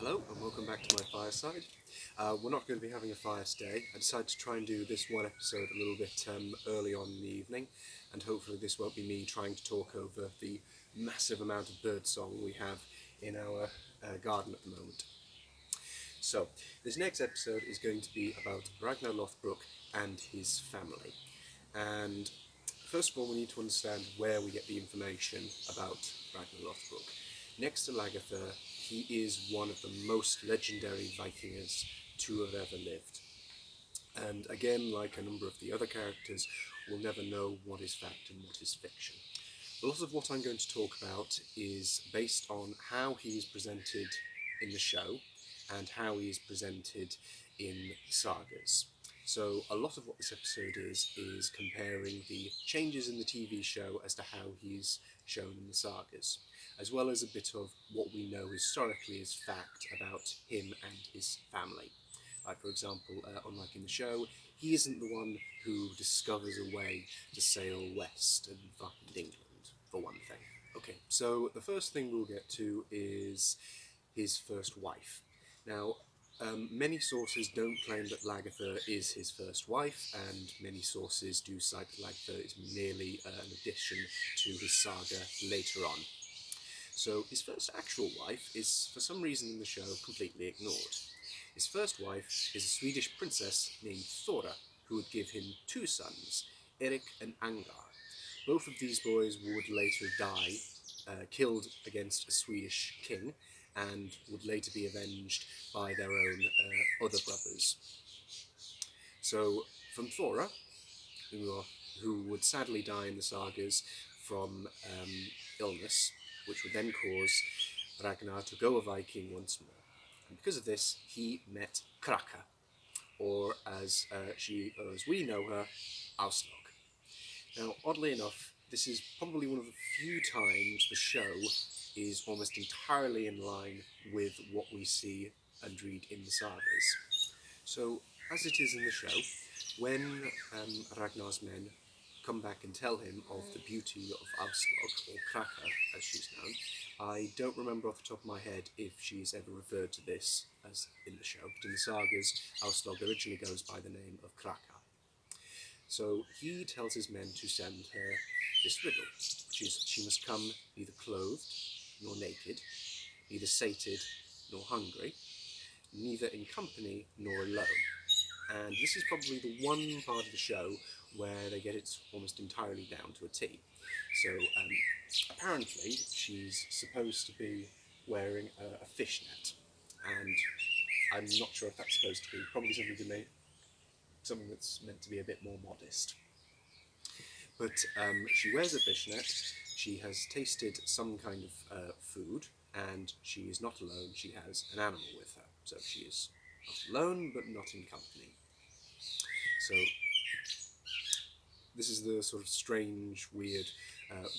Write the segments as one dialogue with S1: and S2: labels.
S1: Hello and welcome back to my fireside. We're not going to be having a fire today. I decided to try and do this one episode a little bit early on in the evening, and hopefully this won't be me trying to talk over the massive amount of birdsong we have in our garden at the moment. So, this next episode is going to be about Ragnar Lothbrok and his family. And first of all, we need to understand where we get the information about Ragnar Lothbrok. Next to Lagertha, he is one of the most legendary Vikings to have ever lived. And again, like a number of the other characters, we'll never know what is fact and what is fiction. A lot of what I'm going to talk about is based on how he is presented in the show and how he is presented in sagas. So a lot of what this episode is comparing the changes in the TV show as to how he's shown in the sagas, as well as a bit of what we know historically as fact about him and his family. Like, for example, unlike in the show, he isn't the one who discovers a way to sail west and find England, for one thing. Okay, so the first thing we'll get to is his first wife. Now, many sources don't claim that Lagertha is his first wife, and many sources do cite that Lagertha is merely an addition to his saga later on. So his first actual wife is, for some reason in the show, completely ignored. His first wife is a Swedish princess named Thora, who would give him two sons, Erik and Angar. Both of these boys would later die, killed against a Swedish king, and would later be avenged by their own other brothers. So, from Thora, who would sadly die in the sagas from illness, which would then cause Ragnar to go a Viking once more. And because of this, he met Kraka, or as we know her, Auslog. Now, oddly enough, this is probably one of the few times the show is almost entirely in line with what we see and read in the sagas. So, as it is in the show, when Ragnar's men come back and tell him of the beauty of Auslog, or Kraka as she's known, I don't remember off the top of my head if she's ever referred to this as in the show, but in the sagas, Auslog originally goes by the name of Kraka. So he tells his men to send her this riddle, which is she must come neither clothed nor naked, neither sated nor hungry, neither in company nor alone. And this is probably the one part of the show where they get it almost entirely down to a T. So apparently she's supposed to be wearing a fishnet, and I'm not sure if that's supposed to be probably something that's meant to be a bit more modest. But she wears a fishnet, she has tasted some kind of food, and she is not alone, she has an animal with her. So she is not alone, but not in company. So this is the sort of strange, weird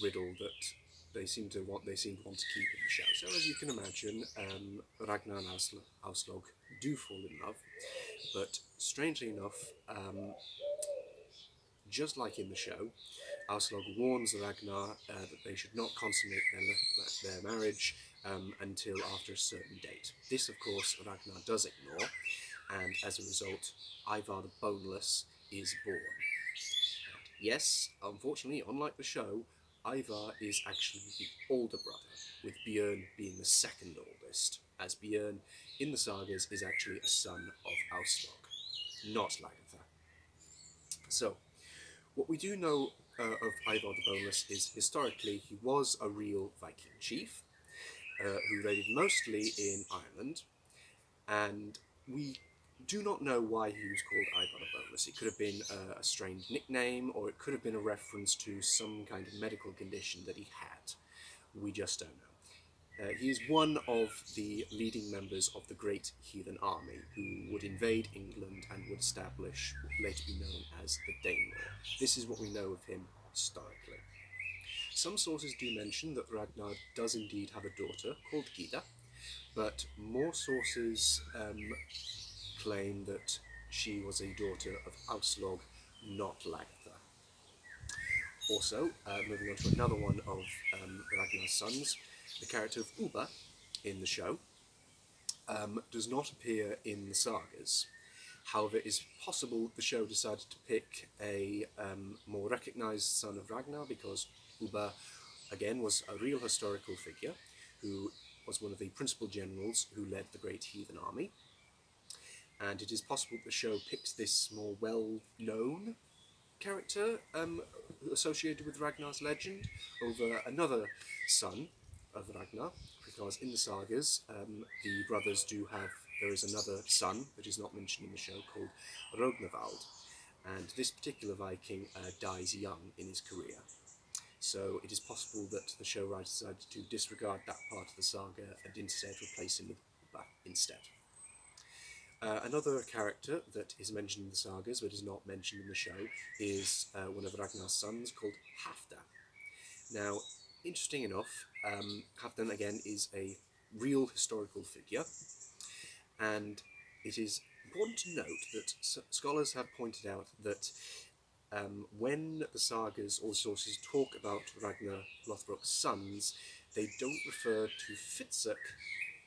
S1: riddle that they seem to want to keep in the show. So as you can imagine, Ragnar and Auslog do fall in love, but strangely enough, just like in the show, Auslog warns Ragnar that they should not consummate their marriage until after a certain date. This, of course, Ragnar does ignore, and as a result, Ivar the Boneless is born. Yes, unfortunately, unlike the show, Ivar is actually the older brother, with Björn being the second oldest, as Björn in the sagas is actually a son of Auslog, not Lagertha. So, what we do know of Ivar the Boneless is historically he was a real Viking chief who raided mostly in Ireland, and we do not know why he was called Ivar the Boneless. It could have been a strange nickname, or it could have been a reference to some kind of medical condition that he had. We just don't know. He is one of the leading members of the Great Heathen Army, who would invade England and would establish what would later be known as the Danelaw. This is what we know of him historically. Some sources do mention that Ragnar does indeed have a daughter called Gyda, but more sources claim that she was a daughter of Auslog, not Lagertha. Also, moving on to another one of Ragnar's sons, the character of Uba in the show. does not appear in the sagas. However, it is possible the show decided to pick a more recognised son of Ragnar because Ubba, again, was a real historical figure who was one of the principal generals who led the Great Heathen Army. And it is possible the show picked this more well-known character associated with Ragnar's legend over another son of Ragnar, because in the sagas the brothers there is another son that is not mentioned in the show called Rognvald, and this particular Viking dies young in his career. So it is possible that the show writer decided to disregard that part of the saga and instead replace him with Ubba instead. Another character that is mentioned in the sagas but is not mentioned in the show is one of Ragnar's sons called Halfdan. Now, interesting enough, Halfdan again is a real historical figure, and it is important to note that scholars have pointed out that when the sagas or sources talk about Ragnar Lothbrok's sons, they don't refer to Fitzek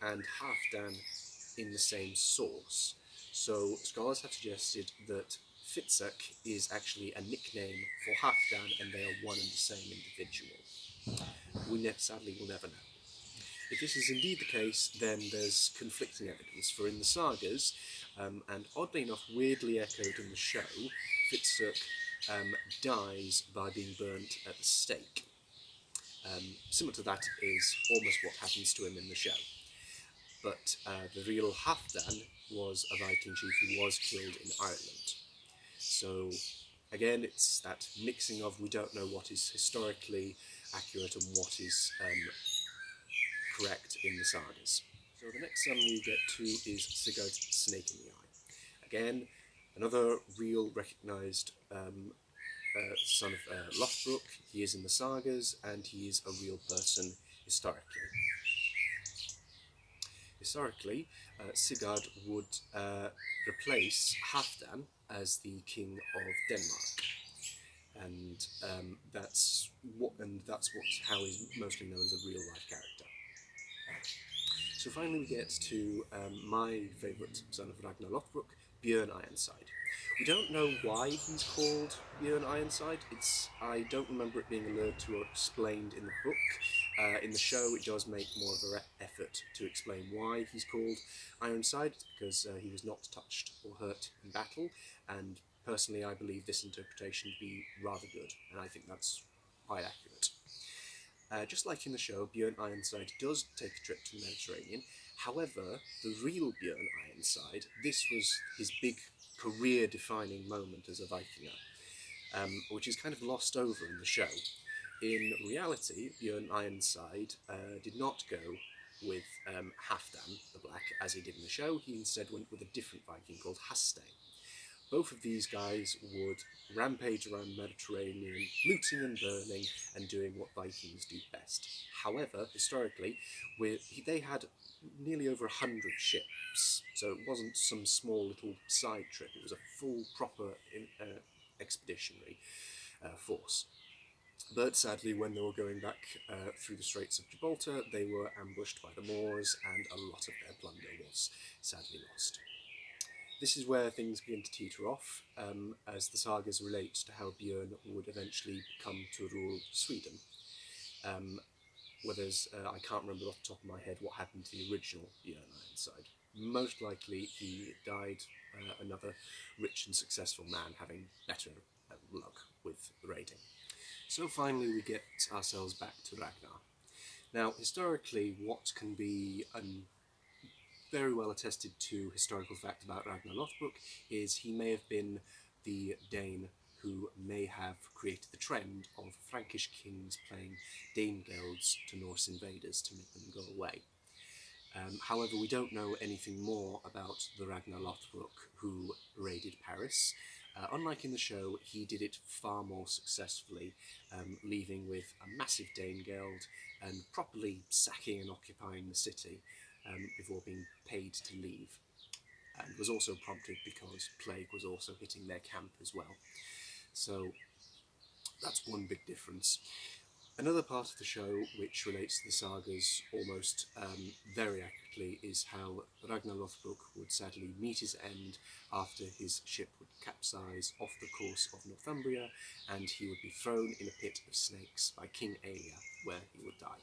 S1: and Halfdan in the same source. So scholars have suggested that Fitzek is actually a nickname for Halfdan and they are one and the same individual. We sadly will never know. If this is indeed the case, then there's conflicting evidence, for in the sagas, and oddly enough weirdly echoed in the show, Fitzek dies by being burnt at the stake. Similar to that is almost what happens to him in the show. But the real Halfdan was a Viking chief who was killed in Ireland. So again, it's that mixing of we don't know what is historically accurate and what is correct in the sagas. So the next son we get to is Sigurd's Snake in the Eye. Again, another real recognised son of Lothbrok. He is in the sagas and he is a real person historically. Historically, Sigurd would replace Halfdan as the king of Denmark, and that's how he's mostly known as a real life character. So finally, we get to my favourite son of Ragnar Lothbrok, Björn Ironside. We don't know why he's called Björn Ironside. I don't remember it being alluded to or explained in the book. In the show, it does make more of an effort to explain why he's called Ironside, because he was not touched or hurt in battle, and personally I believe this interpretation to be rather good, and I think that's quite accurate. Just like in the show, Björn Ironside does take a trip to the Mediterranean. However, the real Björn Ironside, this was his big career-defining moment as a Vikinger, which is kind of lost over in the show. In reality, Björn Ironside did not go with Halfdan the Black as he did in the show. He instead went with a different Viking called Hastein. Both of these guys would rampage around the Mediterranean, looting and burning and doing what Vikings do best. However, historically, they had nearly over 100 ships, so it wasn't some small little side trip. It was a full, proper expeditionary force. But sadly, when they were going back through the Straits of Gibraltar, they were ambushed by the Moors, and a lot of their plunder was sadly lost. This is where things begin to teeter off, as the sagas relate to how Björn would eventually come to rule Sweden. I can't remember off the top of my head what happened to the original Björn Ironside. Most likely he died another rich and successful man having better luck with raiding. So finally we get ourselves back to Ragnar. Now, historically, what can be very well attested to historical fact about Ragnar Lothbrok is he may have been the Dane who may have created the trend of Frankish kings playing Danegelds to Norse invaders to make them go away. However, we don't know anything more about the Ragnar Lothbrok who raided Paris. Unlike in the show, he did it far more successfully, leaving with a massive Danegeld and properly sacking and occupying the city before being paid to leave. And was also prompted because plague was also hitting their camp as well. So that's one big difference. Another part of the show which relates to the sagas almost very accurately is how Ragnar Lothbrok would sadly meet his end after his ship would capsize off the course of Northumbria, and he would be thrown in a pit of snakes by King Aelia, where he would die.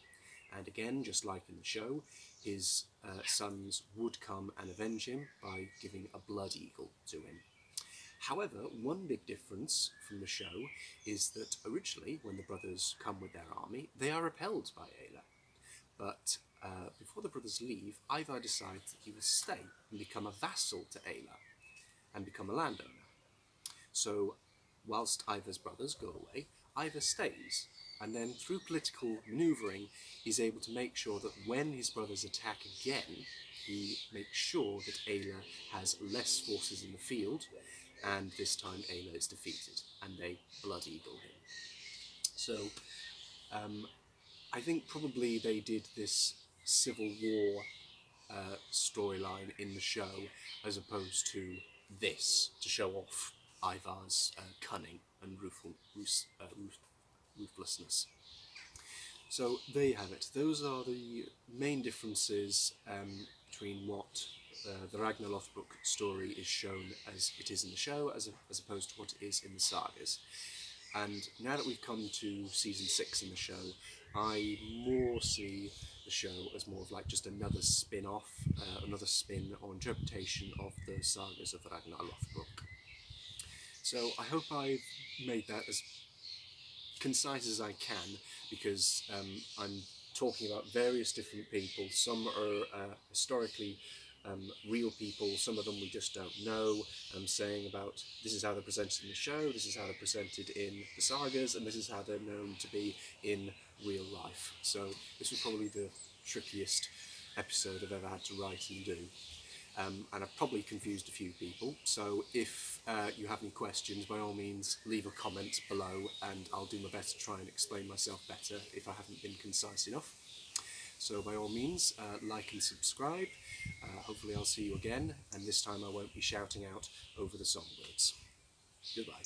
S1: And again, just like in the show, his sons would come and avenge him by giving a blood eagle to him. However, one big difference from the show is that originally, when the brothers come with their army, they are repelled by Aela. But before the brothers leave, Ivar decides that he will stay and become a vassal to Aela and become a landowner. So, whilst Ivar's brothers go away, Ivar stays, and then through political manoeuvring, he's able to make sure that when his brothers attack again, he makes sure that Aela has less forces in the field, and this time Aela is defeated, and they blood eagle him. So, I think probably they did this Civil War storyline in the show as opposed to this, to show off Ivar's cunning and ruthlessness. So there you have it. Those are the main differences between what the Ragnar Lothbrok story is shown as it is in the show, as opposed to what it is in the sagas. And now that we've come to season 6 in the show, I more see the show as more of like just another spin-off, another spin or interpretation of the sagas of Ragnar Lothbrok. So I hope I've made that as concise as I can, because I'm talking about various different people. Some are historically real people, some of them we just don't know. I'm saying about this is how they're presented in the show, this is how they're presented in the sagas, and this is how they're known to be in real life. So this was probably the trickiest episode I've ever had to write and do. And I've probably confused a few people, so if you have any questions, by all means leave a comment below and I'll do my best to try and explain myself better if I haven't been concise enough. So by all means, like and subscribe. Hopefully I'll see you again, and this time I won't be shouting out over the songbirds. Goodbye.